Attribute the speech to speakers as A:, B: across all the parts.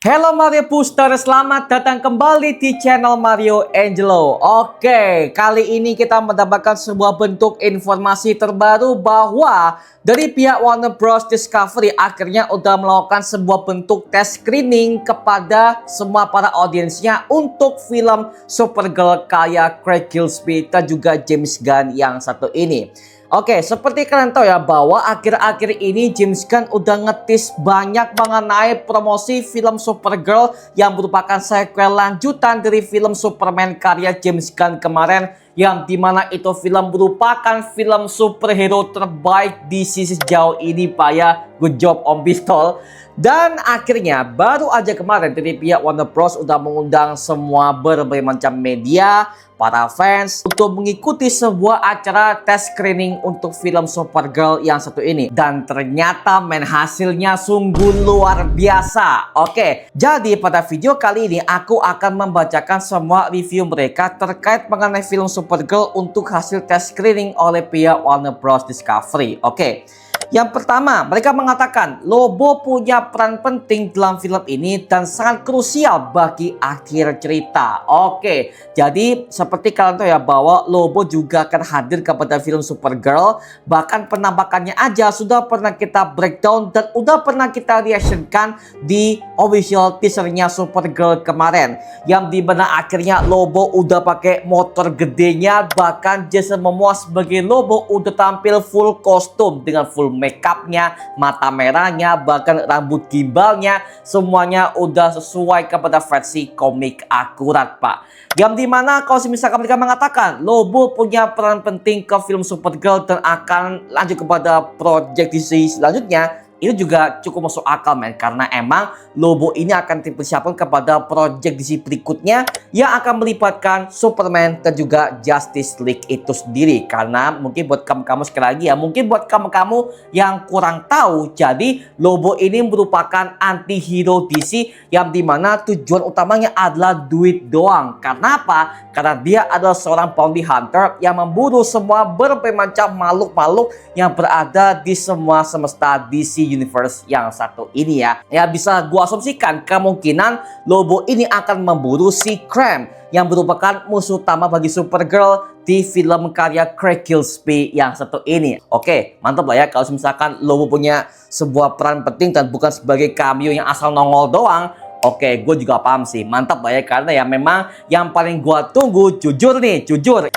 A: Halo Mario Booster, selamat datang kembali di channel Mario Angelo. Oke, kali ini kita mendapatkan sebuah bentuk informasi terbaru bahwa dari pihak Warner Bros Discovery akhirnya udah melakukan sebuah bentuk tes screening kepada semua para audiensnya untuk film Supergirl kayak Craig Gillespie dan juga James Gunn yang satu ini. Oke, seperti kalian tahu ya bahwa akhir-akhir ini James Gunn udah ngetis banyak mengenai promosi film Supergirl yang merupakan sequel lanjutan dari film Superman karya James Gunn kemarin, yang dimana itu film merupakan film superhero terbaik di sisi sejauh ini Pak ya. Good job Om Pistol. Dan akhirnya baru aja kemarin dari pihak Warner Bros udah mengundang semua berbagai macam media, para fans untuk mengikuti sebuah acara tes screening untuk film Supergirl yang satu ini. Dan ternyata hasilnya sungguh luar biasa. Oke, jadi pada video kali ini aku akan membacakan semua review mereka terkait mengenai film Supergirl untuk hasil tes screening oleh pihak Warner Bros Discovery. Oke. Yang pertama, mereka mengatakan Lobo punya peran penting dalam film ini dan sangat krusial bagi akhir cerita. Oke, jadi seperti kalian tahu ya bahwa Lobo juga akan hadir kepada film Supergirl. Bahkan penampakannya aja sudah pernah kita breakdown dan udah pernah kita reactionkan di official teasernya Supergirl kemarin. Yang dimana akhirnya Lobo udah pakai motor gedenya, bahkan Jason Momoa sebagai Lobo udah tampil full kostum dengan full makeupnya, mata merahnya, bahkan rambut gimbalnya, semuanya udah sesuai kepada versi komik akurat Pak. Yang dimana kalau misalkan mereka mengatakan Lobo punya peran penting ke film Supergirl dan akan lanjut kepada project DC selanjutnya, itu juga cukup masuk akal men, karena emang Lobo ini akan dipersiapkan kepada project DC berikutnya yang akan melibatkan Superman dan juga Justice League itu sendiri. Karena mungkin buat kamu-kamu sekali lagi ya, mungkin buat kamu-kamu yang kurang tahu, jadi Lobo ini merupakan anti-hero DC yang dimana tujuan utamanya adalah duit doang. Karena apa? Karena dia adalah seorang bounty hunter yang memburu semua berbagai macam makhluk-makhluk yang berada di semua semesta DC Universe yang satu ini ya. Ya, bisa gua asumsikan kemungkinan Lobo ini akan memburu si Krem yang merupakan musuh utama bagi Supergirl di film karya Craig Gillespie yang satu ini. Oke, mantap lah ya kalau misalkan Lobo punya sebuah peran penting dan bukan sebagai cameo yang asal nongol doang. Oke, gue juga paham sih, mantap lah ya, karena ya memang yang paling gue tunggu, jujur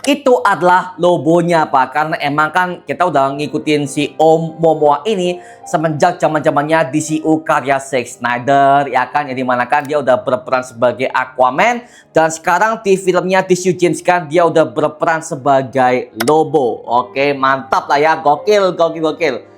A: itu adalah Lobonya Pak. Karena emang kan kita udah ngikutin si Om Momoa ini semenjak zaman-zamannya DCU karya Zack Snyder, ya kan, yang dimana kan dia udah berperan sebagai Aquaman, dan sekarang di filmnya DCU James Gunn dia udah berperan sebagai Lobo. Oke, mantap lah ya, gokil.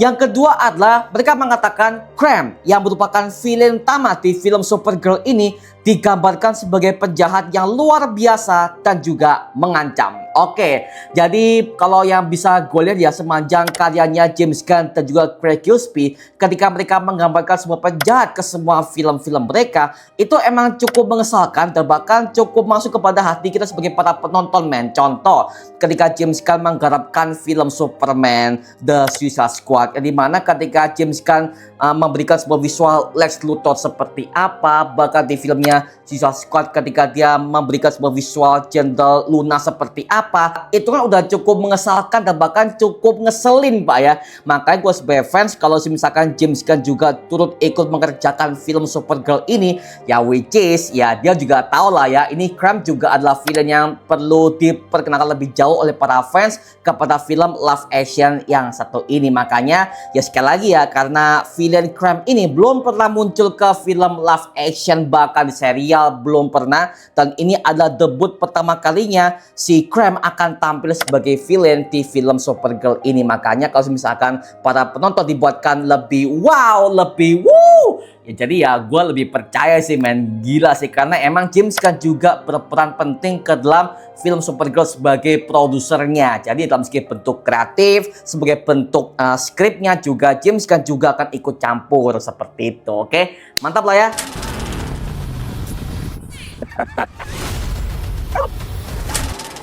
A: Yang kedua adalah mereka mengatakan Krem yang merupakan villain utama di film Supergirl ini digambarkan sebagai penjahat yang luar biasa dan juga mengancam. Oke, jadi kalau yang bisa gue lihat ya sepanjang karyanya James Gunn dan juga Craig Gillespie, ketika mereka menggambarkan semua penjahat ke semua film-film mereka, itu emang cukup mengesalkan dan bahkan cukup masuk kepada hati kita sebagai para penonton men. Contoh, ketika James Gunn menggarapkan film Superman The Suicide Squad, yang dimana ketika James Gunn memberikan sebuah visual Lex Luthor seperti apa, bahkan di filmnya Suicide Squad ketika dia memberikan sebuah visual Jenderal Luna seperti apa, itu kan udah cukup mengesalkan dan bahkan cukup ngeselin Pak ya. Makanya gue sebagai fans, kalau misalkan James Gunn juga turut ikut mengerjakan film Supergirl ini, ya which is ya dia juga tahu lah ya, ini Krem juga adalah villain yang perlu diperkenalkan lebih jauh oleh para fans kepada film live action yang satu ini. Makanya ya sekali lagi ya, karena villain Krem ini belum pernah muncul ke film live action, bahkan di serial belum pernah, dan ini adalah debut pertama kalinya si Krem akan tampil sebagai villain di film Supergirl ini. Makanya kalau misalkan para penonton dibuatkan lebih wow, lebih woo, ya jadi ya gue lebih percaya sih men, gila sih, karena emang James Gunn juga berperan penting ke dalam film Supergirl sebagai produsernya. Jadi dalam segi bentuk kreatif, sebagai bentuk skripnya juga James Gunn juga akan ikut campur seperti itu. Oke, mantap lah ya.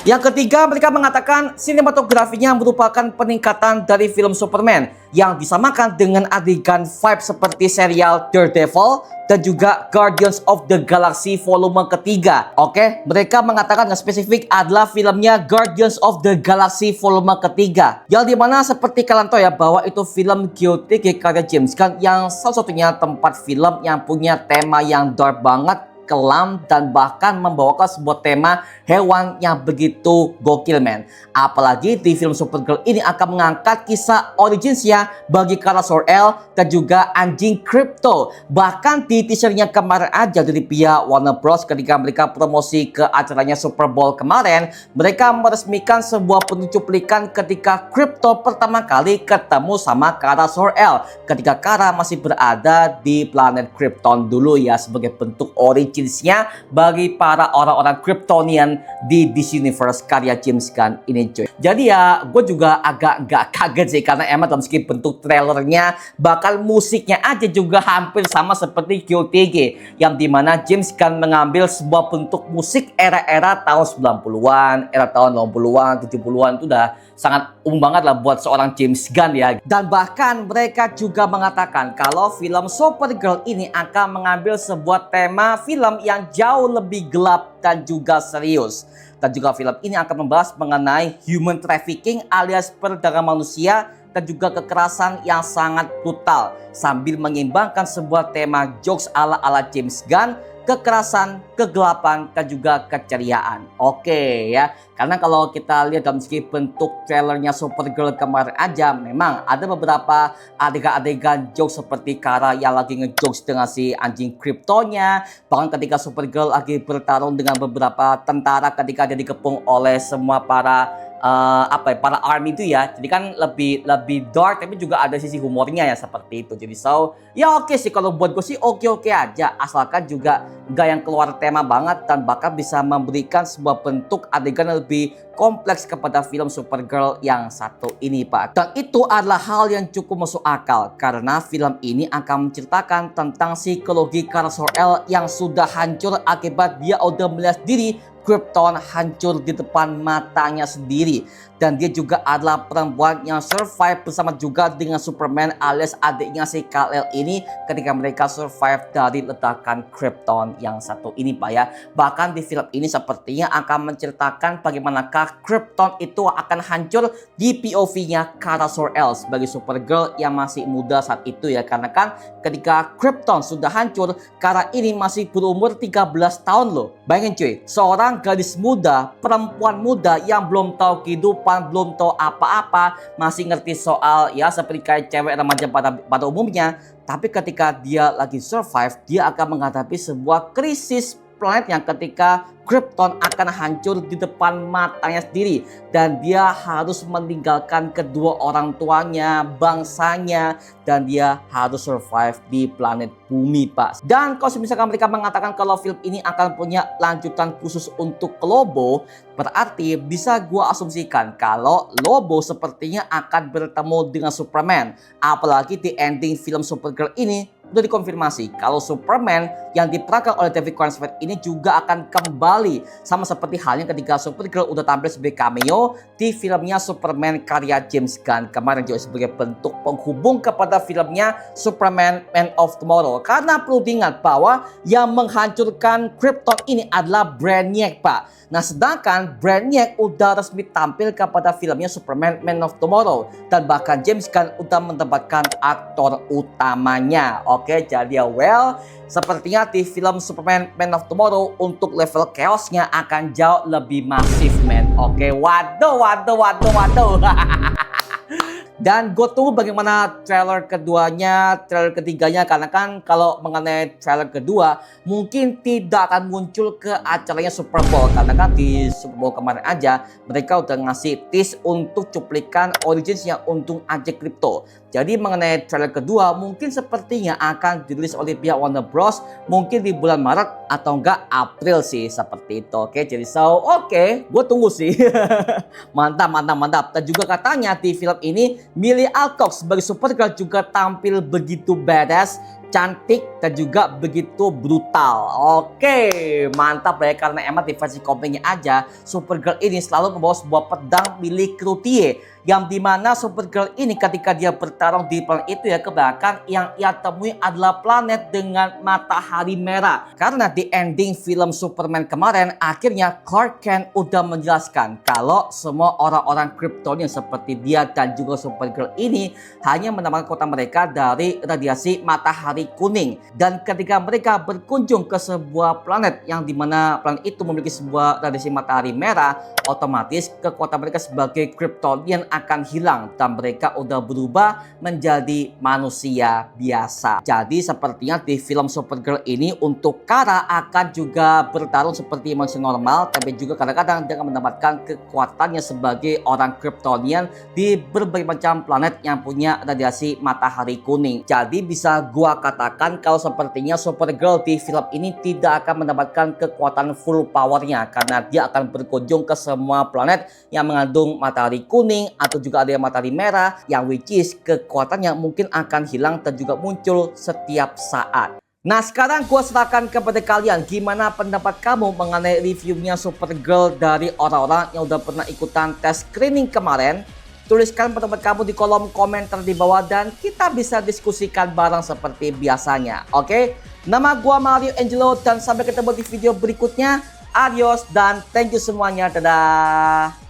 A: Yang ketiga, mereka mengatakan sinematografinya merupakan peningkatan dari film Superman yang disamakan dengan adegan vibe seperti serial Daredevil dan juga Guardians of the Galaxy volume ketiga. Oke, mereka mengatakan yang spesifik adalah filmnya Guardians of the Galaxy volume ketiga. Yang dimana seperti kalian tahu ya bahwa itu film GOTY karya James Gunn yang salah satunya tempat film yang punya tema yang dark banget, kelam, dan bahkan membawakan sebuah tema hewan yang begitu gokil, men. Apalagi di film Supergirl ini akan mengangkat kisah originsnya bagi Kara Zor-El dan juga anjing Krypto. Bahkan di teasernya kemarin aja dari pihak Warner Bros ketika mereka promosi ke acaranya Super Bowl kemarin, mereka meresmikan sebuah cuplikan ketika Krypto pertama kali ketemu sama Kara Zor-El ketika Kara masih berada di planet Krypton dulu ya, sebagai bentuk originsnya bagi para orang-orang Kryptonian di DC Universe karya James Gunn ini, cuy. Jadi ya gue juga agak nggak kaget sih karena emang dalam segi bentuk trailernya bahkan musiknya aja juga hampir sama seperti GOTG yang dimana James Gunn mengambil sebuah bentuk musik era-era tahun 90-an, era tahun 60-an, 70-an itu udah sangat umum banget lah buat seorang James Gunn ya. Dan bahkan mereka juga mengatakan kalau film Supergirl ini akan mengambil sebuah tema film yang jauh lebih gelap dan juga serius. Dan juga film ini akan membahas mengenai human trafficking alias perdagangan manusia dan juga kekerasan yang sangat brutal sambil menyeimbangkan sebuah tema jokes ala-ala James Gunn, kekerasan, kegelapan, dan juga keceriaan. Oke ya, karena kalau kita lihat dalam segi bentuk trailernya Supergirl kemarin aja, memang ada beberapa adegan-adegan jokes seperti Kara yang lagi ngejokes dengan si anjing Kryptonya. Bahkan ketika Supergirl lagi bertarung dengan beberapa tentara ketika dia dikepung oleh semua para para army itu ya. Jadi kan lebih dark tapi juga ada sisi humornya ya seperti itu. Jadi ya oke sih, kalau buat gue sih oke aja, asalkan juga gak yang keluar tema banget dan bahkan bisa memberikan sebuah bentuk adegan yang lebih kompleks kepada film Supergirl yang satu ini, Pak. Dan itu adalah hal yang cukup masuk akal karena film ini akan menceritakan tentang psikologi Kara Zor-El yang sudah hancur akibat dia udah melihat diri Krypton hancur di depan matanya sendiri. Dan dia juga adalah perempuan yang survive bersama juga dengan Superman alias adiknya si Kal-El ini ketika mereka survive dari ledakan Krypton yang satu ini, Pak ya. Bahkan di film ini sepertinya akan menceritakan bagaimanakah Krypton itu akan hancur di POV-nya Kara Zor-El sebagai Supergirl yang masih muda saat itu ya. Karena kan ketika Krypton sudah hancur, Kara ini masih berumur 13 tahun loh. Bayangin cuy, seorang gadis muda, perempuan muda yang belum tahu kehidupan, belum tahu apa-apa, masih ngerti soal ya seperti kayak cewek remaja pada umumnya. Tapi ketika dia lagi survive, dia akan menghadapi sebuah krisis planet yang ketika Krypton akan hancur di depan matanya sendiri dan dia harus meninggalkan kedua orang tuanya, bangsanya, dan dia harus survive di planet bumi, Pak. Dan kalau misalkan mereka mengatakan kalau film ini akan punya lanjutan khusus untuk Lobo, berarti bisa gua asumsikan kalau Lobo sepertinya akan bertemu dengan Superman. Apalagi di ending film Supergirl ini udah dikonfirmasi kalau Superman yang diperankan oleh David Corenswet ini juga akan kembali, sama seperti halnya ketika Supergirl udah tampil sebagai cameo di filmnya Superman karya James Gunn kemarin juga sebagai bentuk penghubung kepada filmnya Superman Man of Tomorrow. Karena perlu diingat bahwa yang menghancurkan Krypton ini adalah Brainiac, Pak. Nah, sedangkan Brainiac udah resmi tampil kepada filmnya Superman Man of Tomorrow dan bahkan James Gunn udah mendapatkan aktor utamanya. Oke, jadi well, sepertinya di film Superman Man of Tomorrow untuk level chaosnya akan jauh lebih masif, men. Oke, waduh. Dan gue tunggu bagaimana trailer keduanya, trailer ketiganya, karena kan kalau mengenai trailer kedua mungkin tidak akan muncul ke acaranya Super Bowl, karena kan di Super Bowl kemarin aja mereka udah ngasih tease untuk cuplikan originsnya untuk Ajak Crypto. Jadi mengenai trailer kedua mungkin sepertinya akan dirilis oleh pihak Warner Bros mungkin di bulan Maret atau enggak April sih, seperti itu. Oke, jadi oke, gue tunggu sih. mantap. Dan juga katanya di film ini Millie Alcock sebagai Supergirl juga tampil begitu badass cantik dan juga begitu brutal. Oke, mantap ya, karena emang di versi komiknya aja Supergirl ini selalu membawa sebuah pedang milik Cloutier, yang dimana Supergirl ini ketika dia bertarung di planet itu ya, ke belakang yang ia temui adalah planet dengan matahari merah. Karena di ending film Superman kemarin, akhirnya Clark Kent udah menjelaskan kalau semua orang-orang Kryptonian seperti dia dan juga Supergirl ini hanya mendapatkan kota mereka dari radiasi matahari kuning. Dan ketika mereka berkunjung ke sebuah planet yang dimana planet itu memiliki sebuah radiasi matahari merah, otomatis kekuatan mereka sebagai Kryptonian akan hilang dan mereka udah berubah menjadi manusia biasa. Jadi sepertinya di film Supergirl ini untuk Kara akan juga bertarung seperti manusia normal, tapi juga kadang-kadang dia akan mendapatkan kekuatannya sebagai orang Kryptonian di berbagai macam planet yang punya radiasi matahari kuning. Jadi bisa gua katakan kalau sepertinya Supergirl di film ini tidak akan mendapatkan kekuatan full powernya, karena dia akan berkunjung ke semua planet yang mengandung matahari kuning atau juga ada yang matahari merah, yang which is kekuatannya mungkin akan hilang dan juga muncul setiap saat. Nah, sekarang gue serahkan kepada kalian, gimana pendapat kamu mengenai reviewnya Supergirl dari orang-orang yang udah pernah ikutan tes screening kemarin? Tuliskan pendapat kamu di kolom komentar di bawah dan kita bisa diskusikan bareng seperti biasanya. Oke? Nama gua Mario Angelo dan sampai ketemu di video berikutnya. Adios dan thank you semuanya. Dadah.